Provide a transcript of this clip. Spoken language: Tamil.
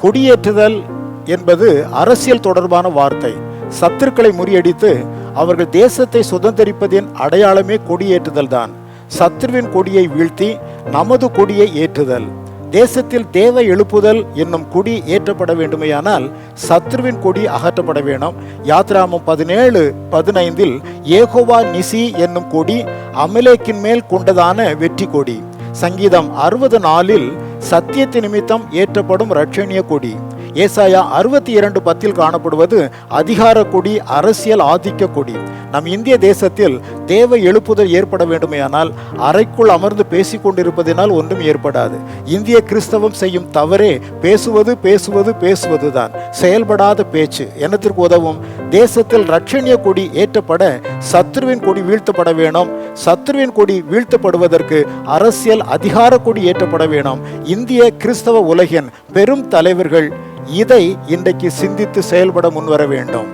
கொடியேற்றுதல் என்பது அரசியல் தொடர்பான வார்த்தை. சத்துருக்களை முறியடித்து அவர்கள் தேசத்தை சுதந்திரிப்பதின் அடையாளமே கொடியேற்றுதல் தான். சத்துருவின் கொடியை வீழ்த்தி நமது கொடியை ஏற்றுதல். தேசத்தில் தேவ எழுப்புதல் என்னும் கொடி ஏற்றப்பட வேண்டுமையானால் சத்ருவின் கொடி அகற்றப்பட வேணும். யாத்ராமம் 17:15 ஏகோவா நிசி என்னும் கொடி அமலேக்கின் மேல் கொண்டதான வெற்றி கொடி. சங்கீதம் 64 சத்தியத்தின் நிமித்தம் ஏற்றப்படும் இரட்சணிய கொடி. ஏசாயா 62:10 காணப்படுவது அதிகார கொடி, அரசியல் ஆதிக்க கொடி. நம் இந்திய தேசத்தில் தேவ எழுப்புதல் ஏற்பட வேண்டுமையானால் அறைக்குள் அமர்ந்து பேசிக்கொண்டிருப்பதினால் ஒன்றும் ஏற்படாது. இந்திய கிறிஸ்தவம் செய்யும் தவறே பேசுவது பேசுவது பேசுவதுதான், செயல்படாத பேச்சு. என்னத்திற்கு உதவும்? தேசத்தில் இரட்சணிய கொடி ஏற்றப்பட சத்ருவின் கொடி வீழ்த்தப்பட வேணும். சத்ருவின் கொடி வீழ்த்தப்படுவதற்கு அரசியல் அதிகார கொடி ஏற்றப்பட வேணும். இந்திய கிறிஸ்தவ உலகின் பெரும் தலைவர்கள் இதை இன்றைக்கு சிந்தித்து செயல்பட முன்வர வேண்டும்.